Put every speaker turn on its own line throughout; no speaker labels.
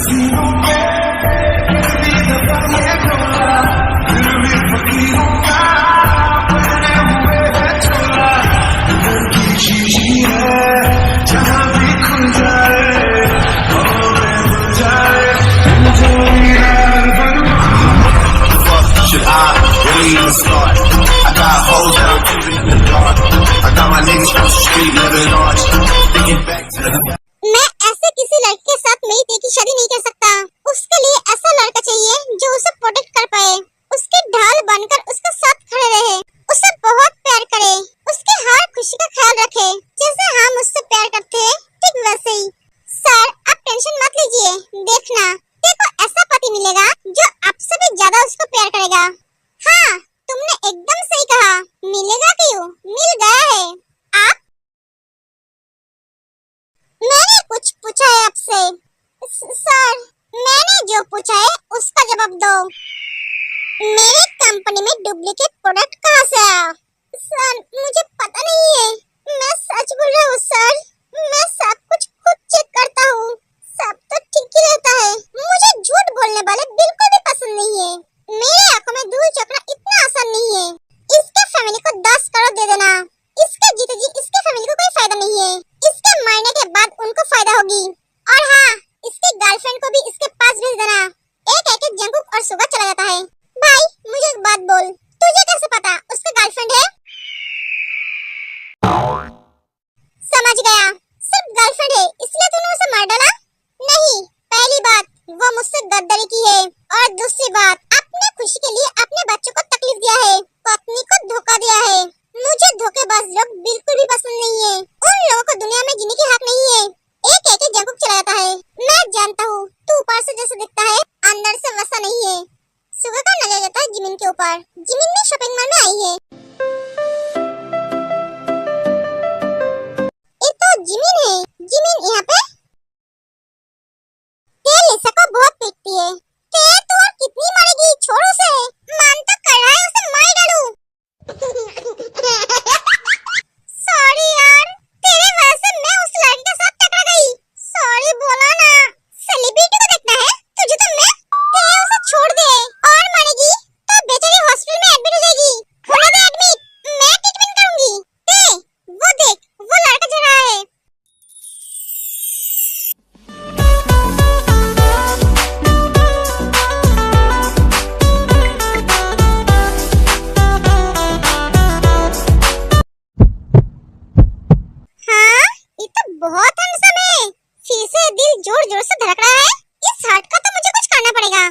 Should I really even start? I got hoes that I'm keeping in the dark. I got my niggas from the street living large. Thinking back to the
मैं ऐसे किसी लड़के के साथ मेरी दी की शादी नहीं कर सकता। उसके लिए ऐसा लड़का चाहिए जो उसे प्रोटेक्ट कर पाए, उसके ढाल बनकर उसके साथ खड़े रहे, उसे बहुत प्यार करे, उसके हर खुशी का ख्याल रखे, जैसे हम उससे प्यार करते हैं ठीक वैसे ही। सर आप टेंशन मत लीजिए, देखना देखो ऐसा पति मिलेगा जो आपसे भी ज्यादा उसको प्यार करेगा। हाँ तुमने एकदम सही कहा, मिलेगा क्यों, मिल गया है। आप मैंने कुछ पूछा है आपसे। सर मैंने जो पूछा है उसका जवाब दो। मेरी कंपनी में डुप्लीकेट प्रोडक्ट कहाँ से आया? सर मुझे पता नहीं है, मैं सच बोल रहा हूँ सर, मैं सब कुछ खुद चेक करता हूँ, सब तो ठीक ही रहता है। मुझे झूठ बोलने वाले बिल्कुल भी पसंद नहीं है। मेरी आंखों में धूल झोंकना इतना आसान नहीं है। इसके फैमिली को 10 करोड़ दे देना, इसके जीते जी इसके फैमिली को कोई फायदा नहीं है, इसके मरने के बाद उनको फायदा होगी। और हाँ इसकी गर्लफ्रेंड को भी इसके पास भेज देना, एक एक जंगकुक और सुगा चला जाता है। भाई मुझे एक बात बोल, तुझे कैसे पता उसका गर्लफ्रेंड है? समझ गया, सिर्फ गर्लफ्रेंड है इसलिए तूने उसे मार डाला? नहीं, पहली बात वो मुझसे गद्दारी की है, और दूसरी बात अपने खुशी के लिए अपने बच्चों को तकलीफ दिया है, पत्नी को धोखा दिया है। मुझे धोखेबाज लोग बिल्कुल भी पसंद नहीं है, उन लोगों को दुनिया में जीने की हक नहीं है। एक एक जंगकुक चला जाता है। मैं जानता हूँ तू ऊपर से जैसा दिखता है अंदर से वैसा नहीं है। सुबह का नजर जाता है जिमिन के ऊपर, जिमिन में शॉपिंग मॉल में आई है। ये तो जिमिन है, जिमिन यहाँ पे? लिसा को बहुत पीटती है। तो और कितनी मारेगी, छोड़ उसे, मन तो कर रहा है उसे मार डालूं। सॉरी यार, तेरे वजह से मैं उस लड़की के साथ टकरा गई। सॉरी बोला ना, सेलिब्रिटी को देखना है तुझे तो मैं उसे छोड़ दे, और मारेगी तो बेचारी हॉस्पिटल में एडमिट हो जाएगी। होने दे एडमिट, मैं ट्रीटमेंट करूंगी। वो देख वो लड़का जा रहा है। बहुत हैंडसम है, फिर से दिल जोर जोर से धड़क रहा है। इस हार्ट का तो मुझे कुछ करना पड़ेगा।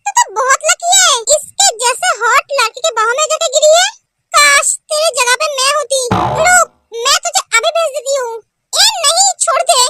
तो बहुत लकी है, इसके जैसे हॉट लड़की के बाहों में जाके गिरी है। काश तेरी जगह पे मैं होती। रुक, मैं तुझे अभी भेज देती हूँ। नहीं छोड़ दे।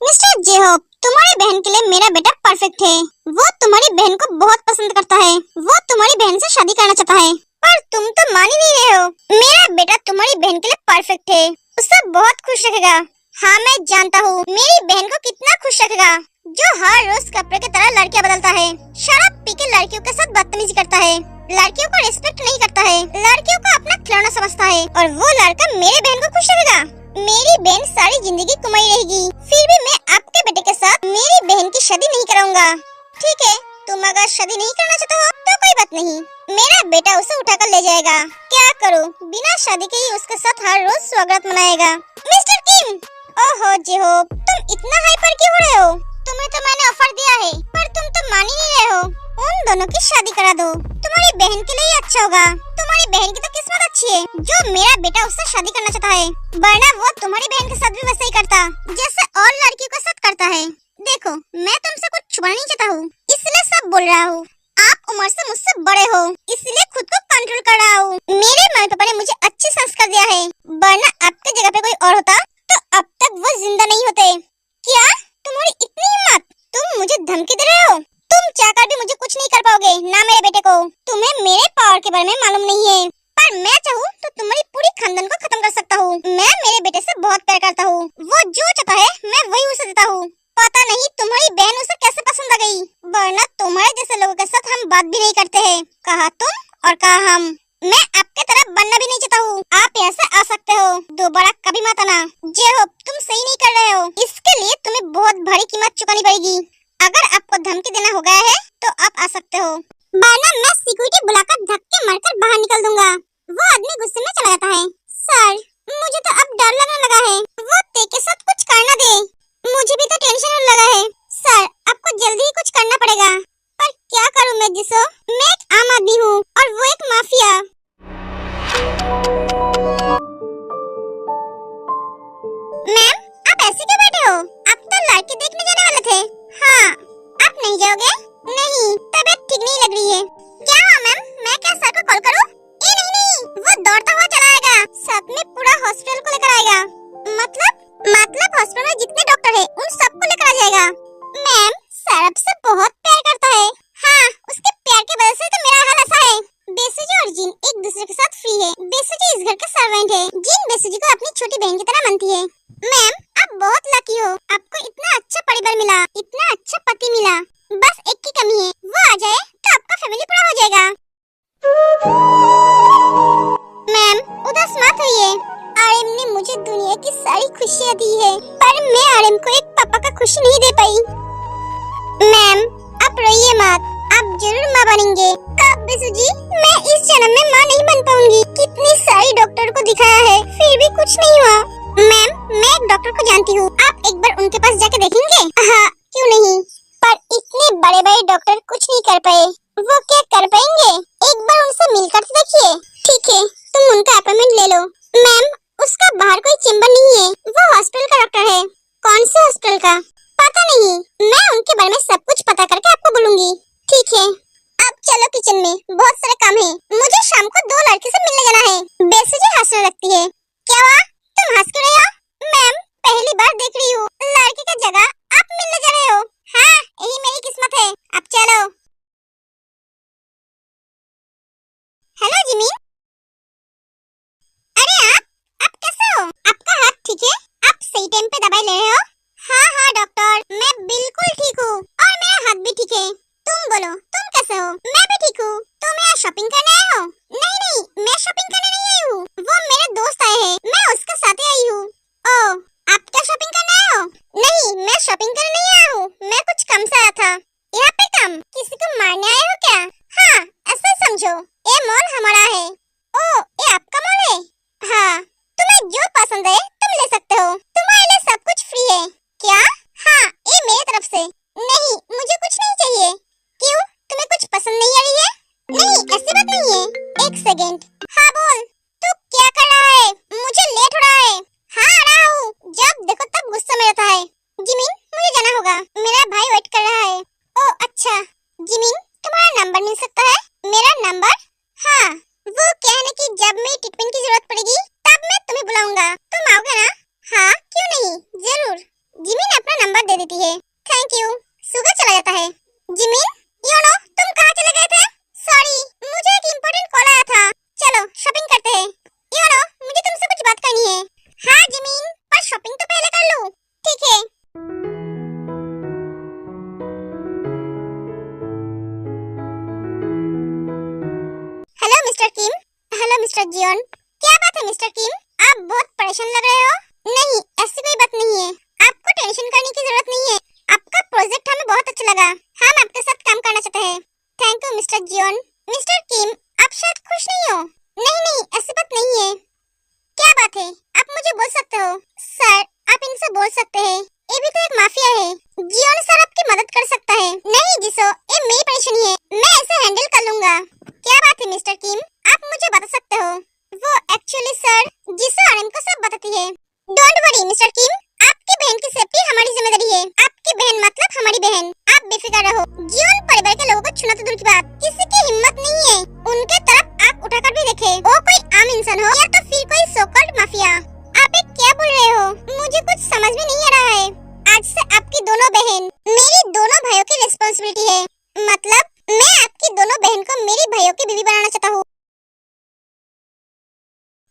मिस्टर जेहोप, तुम्हारी बहन के लिए मेरा बेटा परफेक्ट है। वो तुम्हारी बहन को बहुत पसंद करता है, वो तुम्हारी बहन से शादी करना चाहता है, पर तुम तो मान ही नहीं रहे हो। मेरा बेटा तुम्हारी बहन के लिए परफेक्ट है, उसे बहुत खुश रखेगा। हाँ मैं जानता हूँ मेरी बहन को कितना खुश रखेगा, जो हर रोज कपड़े की तरह लड़कियां बदलता है, शराब पी के लड़कियों के साथ बदतमीजी करता है, लड़कियों को रिस्पेक्ट नहीं करता है, लड़कियों को अपना खिलौना समझता है, और वो लड़का मेरी बहन को खुश रखेगा। मेरी बहन सारी जिंदगी कुमारी रहेगी, फिर भी मैं आपके बेटे के साथ मेरी बहन की शादी नहीं कराऊंगा। ठीक है, तुम अगर शादी नहीं करना चाहते हो तो कोई बात नहीं, मेरा बेटा उसे उठाकर ले जाएगा। क्या करूं, बिना शादी के ही उसके साथ हर रोज स्वागत मनाएगा। मिस्टर किम, ओहो जेहोप, तुम इतना हाइपर क्यों हो रहे हो? तुम्हें तो मैंने ऑफर दिया है, पर तुम तो मान ही नहीं रहे हो। उन दोनों की शादी करा दो, तुम्हारी बहन के लिए अच्छा होगा। तुम्हारी बहन की तो किस्मत अच्छी है जो मेरा बेटा उससे शादी करना चाहता है, वरना वो तुम्हारी बहन के साथ भी वैसे ही करता जैसे और लड़कियों के साथ करता है। देखो मैं तुमसे कुछ छुपाना नहीं चाहता हूँ, इसलिए सब बोल रहा हूँ। आप उम्र से मुझसे बड़े हो, इसलिए खुद को कंट्रोल कर रहा हूँ। मेरे मम्मी पापा ने मुझे अच्छी संस्कार दिया है, वरना आपके जगह पे कोई और होता तो अब तक वो जिंदा नहीं होते। क्या तुम्हारी इतनी हिम्मत, तुम मुझे धमकी दे रहे हो? तुम चाहकर भी मुझे कुछ नहीं कर पाओगे, ना मेरे बेटे को। तुम्हें मेरे पावर के बारे में मालूम नहीं है, पर मैं चाहूँ तो तुम्हारी पूरी खानदान को खत्म कर सकता हूँ। मैं मेरे बेटे से बहुत प्यार करता हूँ, वो जो चाहता है मैं वही उसे देता हूँ। पता नहीं तुम्हारी बहन उसे कैसे पसंद आ गई, वरना तुम्हारे जैसे लोगों के साथ हम बात भी नहीं करते हैं। कहा तुम और कहा हम। मैं आपके तरफ बनना भी नहीं चाहता हूँ, आप यहाँ से आ सकते हो। दोबारा कभी मत आना। जे होप तुम सही नहीं कर रहे हो, इसके लिए तुम्हें बहुत भारी कीमत चुकानी पड़ेगी। अगर आपको धमकी देना हो गया है तो आप आ सकते हो, वरना मैं सिक्योरिटी बुलाकर धक्के मारकर बाहर निकल दूंगा। वो आदमी गुस्से में चला जाता है। सर, मुझे तो अब डर लगने लगा है, वो ते के साथ कुछ करना दे। मुझे भी तो टेंशन होने लगा है। सर, आपको जल्दी ही कुछ करना पड़ेगा। पर क्या करूं मैं जिसो? मैं एक आम आदमी हूँ और वो एक माफिया। मैम, आप ऐसे क्यों बैठे हो? आप तो लड़की देखने जाने वाले थे। हाँ, आप नहीं जाओगे? नहीं, तबीयत ठीक नहीं लग रही है। क्या हुआ मैम? मैं क्या सर को कॉल करूं? नहीं, वो दौड़ता हुआ चला आएगा, साथ में पूरा हॉस्पिटल को लेकर आएगा। मतलब हॉस्पिटल में जितने डॉक्टर हैं उन सबको लेकर आ जाएगा। मैम, सर आपसे बहुत प्यार करता है। हाँ, उसके प्यार की वजह से तो मेरा हाल ऐसा है। बेसुजी और जिन एक दूसरे के साथ फ्री है। बेसुजी इस घर का सर्वेंट है। जिन बेसुजी को अपनी छोटी बहन की तरह मानती है। मैम, आप बहुत लकी हो, आपको इतना अच्छा परिवार मिला, इतना अच्छा पति मिला। बस एक की कमी है, वो आ जाए तो आपका फैमिली पूरा हो जाएगा। मैम, उदास मत होइए। आर्यन ने मुझे दुनिया की सारी खुशियाँ दी है, पर मैं आर्यन को एक पापा का खुशी नहीं दे पाई। मैम, आप रोइए मत, आप जरूर माँ बनेंगे। कब बेसुजी? मैं इस जन्म में माँ नहीं बन पाऊंगी। कितनी सारी डॉक्टर को दिखाया है, फिर भी कुछ नहीं हुआ। मैम, मैं एक डॉक्टर को जानती हूँ, आप एक बार उनके पास जाके देखेंगे? हाँ, क्यों नहीं, पर इतने बड़े बड़े डॉक्टर कुछ नहीं कर पाए, वो क्या कर पाएंगे? एक बार उनसे मिलकर तो देखिए। ठीक है, तुम उनका अपॉइंटमेंट ले लो। मैम, उसका बाहर कोई चेंबर नहीं है, वो हॉस्पिटल का डॉक्टर है। कौन से हॉस्पिटल का? पता नहीं, मैं उनके बारे में सब कुछ पता करके आपको बोलूंगी। ठीक है, अब चलो किचन में, बहुत सारे काम है। मुझे शाम को 2 लड़के से मिलने जाना है। बेसुजी हंसने लगती है। क्या हुआ? तुम हंस क्यों रहे हो? मैम, पहली बार देख रही हूँ लड़के की जगह आप मिलने जा रहे हो। हाँ, यही मेरी किस्मत है। अब चलो। Hello Jimmy. अरे आप कैसे हो? आपका हाथ ठीक है? आप सही टाइम पे दवाई ले रहे हो? हाँ डॉक्टर, मैं बिल्कुल ठीक हूँ और मेरा हाथ भी ठीक है। तुम बोलो, तुम कैसे हो? मैं भी ठीक हूँ। तुम यहाँ शॉपिंग करने आए हो? नहीं, मैं शॉपिंग करने नहीं आई हूँ, वो मेरे दोस्त आए हैं, मैं उसके साथ ही आई हूँ। ओह, आप क्या शॉपिंग करने आए हो? नहीं, मैं शॉपिंग करने नहीं आया हूँ, मैं कुछ काम से आया था। यहाँ पे काम? किसी को मारने आए हो क्या? हाँ, ऐसा समझो, ये मॉल हमारा है। ओह, ये आपका मॉल है? हाँ, तुम्हें जो पसंद है तुम ले सकते हो, तुम्हारे लिए सब कुछ फ्री है। क्या? हाँ, ये मेरी तरफ से। नहीं, मुझे कुछ नहीं चाहिए। क्यों, तुम्हें कुछ पसंद नहीं आ रही है? नहीं, ऐसी बात नहीं है। एक सेकंड। हाँ बोल, तू क्या कर रहा है? मुझे लेट हो रहा है। हाँ, आ रहा हूँ, जब देखो तब गुस्सा में रहता है। जिमिन, मुझे जाना होगा, मेरा भाई वेट कर रहा है। ओह अच्छा, जिमिन, तुम्हारा नंबर मिल सकता है? मेरा नंबर? हाँ, वो कहने की जब मेरी ट्रीटमेंट की जरूरत पड़ेगी तब मैं तुम्हें बुलाऊंगा, तुम आओगे ना? हाँ, क्यों नहीं, जरूर। जिमिन अपना नंबर दे देती है। Thank you. सुबह चला जाता है। जिमिन, योनो, तुम कहाँ चले गए थे? सॉरी, मुझे एक इम्पोर्टेंट कॉल आया था। चलो शॉपिंग करते हैं। योनो, मुझे तुमसे कुछ बात करनी है। हाँ जिमिन, पर शॉपिंग तो पहले कर लूं। ठीक है। Hello mister Kim. Hello mister Jeon. क्या बात है मिस्टर किम, आप बहुत परेशान लग रहे हो? नहीं, ऐसी कोई बात नहीं है, आपको टेंशन करने की जरूरत नहीं है। आपका प्रोजेक्ट हमें बहुत अच्छा लगा, हम आपके साथ काम करना चाहते हैं। Thank you mister Jeon. Mister Kim, आप शायद खुश नहीं हो? नहीं, ऐसी बात नहीं है। क्या बात है, आप मुझे बोल सकते हो। सर, आप इनसे बोल सकते हैं, ये भी तो एक माफिया है। जियोन सर आपकी मदद कर सकता है। नहीं जिसो, ये मेरी परेशानी है, मैं इसे हैंडल कर लूंगा। क्या बात है मिस्टर किम, आप मुझे बता सकते हो? वो एक्चुअली सर, जिसो आर्यन को सब बताती है। डोंट वरी मिस्टर किम, आपकी बहन की सेफ्टी हमारी जिम्मेदारी है। आपकी बहन मतलब हमारी बहन, आप बेफिक्र रहो। जीवन परिवार के लोगों को छूना तो दूर की बात, किसी की हिम्मत नहीं है उनके तरफ आंख उठाकर भी देखे, वो कोई आम इंसान हो या तो फिर कोई सो-कॉल्ड माफिया। आप क्या बोल रहे हो? मुझे कुछ समझ में नहीं आ रहा है। आज से आपकी दोनों बहन मेरी दोनों भाइयों की रिस्पांसिबिलिटी है। मतलब मैं आपकी दोनों बहन को मेरी भाइयों की बीवी बनाना चाहता हूँ,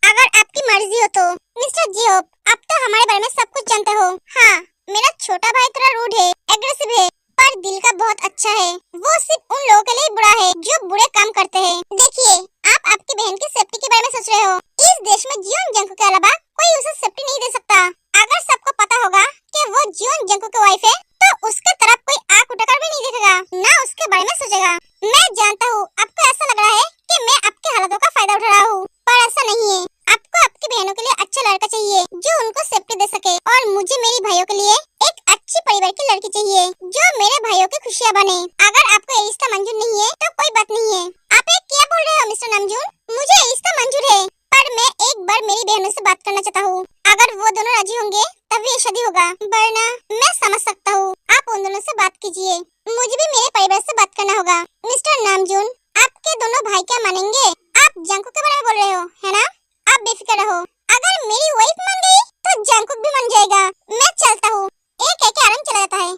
अगर आपकी मर्जी हो तो। मिस्टर जियोप, आप तो हमारे बारे में सब कुछ जानते हो। हाँ, मेरा छोटा भाई थोड़ा रूड है, एग्रेसिव है, पर दिल का बहुत अच्छा है। वो सिर्फ उन लोगों के लिए बुरा है जो बुरे काम करते हैं। देखिए, आप आपकी बहन की सेफ्टी के बारे में सोच रहे हो। इस देश में जियोन जंग के अलावा लड़का चाहिए जो उनको सेफ्टी दे सके, और मुझे मेरी भाइयों के लिए एक अच्छी परिवार की लड़की चाहिए जो मेरे भाइयों की खुशियाँ बने। अगर आपको ये रिश्ता मंजूर नहीं है तो कोई बात नहीं है। आप ये क्या बोल रहे हो मिस्टर नामजून? मुझे ये रिश्ता मंजूर है, पर मैं एक बार मेरी बहनों से बात करना चाहता हूँ। अगर वो दोनों राजी होंगे तभी ये शादी होगा, वरना मैं समझ सकता हूँ। आप उन दोनों से बात कीजिए, मुझे भी मेरे परिवार से बात करना होगा। मिस्टर नामजून, आपके दोनों भाई क्या मानेंगे? आप जंकुक के बारे में बोल रहे हो, है ना? आप बेफिक्र रहो, अगर मेरी वाइफ मान गई तो जंकुक भी मान जाएगा। मैं चलता हूँ। एक कह के आराम चला जाता है।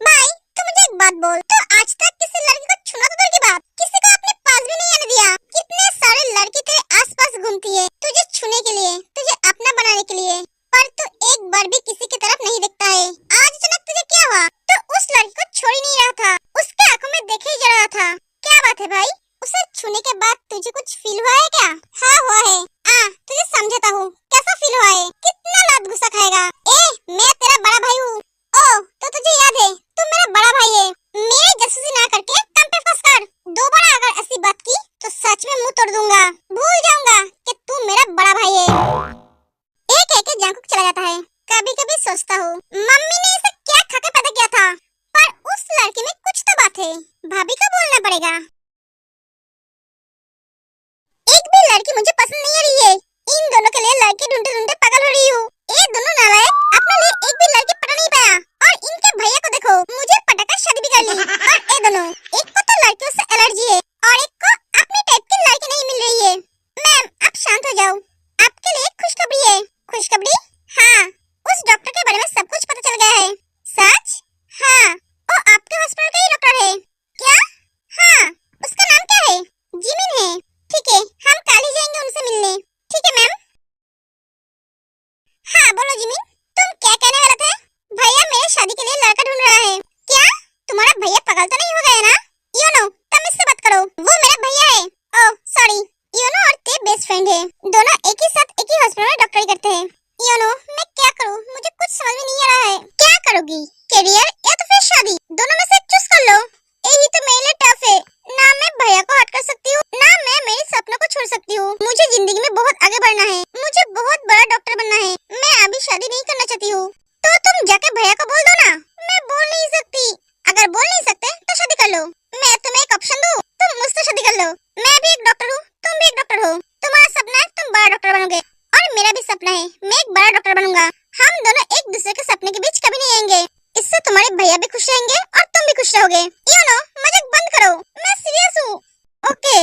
भाई, तू मुझे एक बात बोल, तो आज तक किसी लड़की को छूना तो दूर की बात, किसी को अपने पास भी नहीं आने दिया। कितने सारे लड़के तेरे आसपास घूमती है तुझे छूने के लिए, तुझे अपना बनाने के लिए, पर तू एक बार भी किसी की तरफ नहीं देखता है। आज अचानक तुझे क्या हुआ? तो उस लड़की को छोड़ ही नहीं रहा था, उसके आंखों में देखे ही जा रहा था। क्या बात है भाई? उसे छूने के बाद तुझे कुछ फील हुआ है क्या? हाँ हुआ है। तुझे समझाता हूँ कैसा फील हुआ है। कितना लात गुस्सा खाएगा? मैं तेरा बड़ा भाई हूँ। ओ, तो तुझे याद है तू मेरा बड़ा भाई है। मेरी जासूसी ना करके काम पे फंस कर। दोबारा अगर ऐसी बात की तो सच में मुंह तोड़ दूंगा। भूल जाऊंगा कि तू मेरा बड़ा भाई है। एक कह के जंकुक चला जाता है। कभी कभी सोचता हूँ मम्मी ने इसे क्या खा के पैदा किया था, पर उस लड़की में कुछ तो बात है। भाभी को बोलना पड़ेगा। एक भी लड़की मुझे पसंद नहीं आ रही है। इन दोनों के लिए लड़की ढूंढते ढूंढते पागल हो रही हूँ। ये दोनों नालायक अपने लिए एक भी लड़की पटा नहीं पाया, और इनके भैया को देखो, मुझे पटाकर शादी भी कर ली। और ये दोनों, एक को तो लड़कियों से एलर्जी है और एक को अपनी टाइप की लड़की नहीं मिल रही है। मैम, आप शांत हो जाओ, आपके लिए खुशखबरी है। खुशखबरी? हाँ, उस डॉक्टर के बारे में सब कुछ पता चल गया है। सच? हाँ, वो आपके हॉस्पिटल का ही डॉक्टर है। क्या? हाँ, उसका नाम क्या है? जिमिन है। ठीक है, हम कल ही जाएंगे उनसे मिलने। ठीक है मैम। हाँ बोलो जिमिन, तुम क्या कहने वाले थे? भैया मेरे शादी के लिए लड़का ढूंढ रहा है। क्या? तुम्हारा भैया पागल तो नहीं हो गया ना? योनो, तुम इससे बात करो, वो मेरा भैया है। Oh sorry. योनो और ते बेस्ट फ्रेंड है, दोनों एक ही साथ एक ही हॉस्पिटल में डॉक्टरी करते हैं। योनो, मैं क्या करूँ? मुझे कुछ समझ में नहीं आ रहा है। क्या करोगी? करियर या तो फिर शादी? दोनों में से चूज कर लो। यही तो मेरे लिए टफ है। ना मैं भैया को हट कर सकती हूँ, ना मैं मेरे सपनों को छोड़ सकती हूँ। मुझे जिंदगी में बहुत आगे बढ़ना है, मुझे बहुत बड़ा डॉक्टर बनना है। मैं अभी शादी नहीं करना चाहती हूँ। तो तुम जाके भैया को बोल दो ना। मैं बोल नहीं सकती। अगर बोल नहीं सकते तो शादी कर लो। मैं तुम्हें एक ऑप्शन दूँ, तुम मुझसे शादी कर लो। मैं भी एक डॉक्टर हूँ, तुम भी एक डॉक्टर हो। तुम्हारा सपना है तुम बड़ा डॉक्टर बनोगे, और मेरा भी सपना है मैं एक बड़ा डॉक्टर बनूंगा। हम दोनों एक दूसरे के सपने के बीच कभी नहीं आएंगे। इससे तुम्हारे भैया भी खुश रहेंगे और तुम भी खुश रहोगे। यू नो, मजाक बंद करो, मैं सीरियस हूँ। ओके।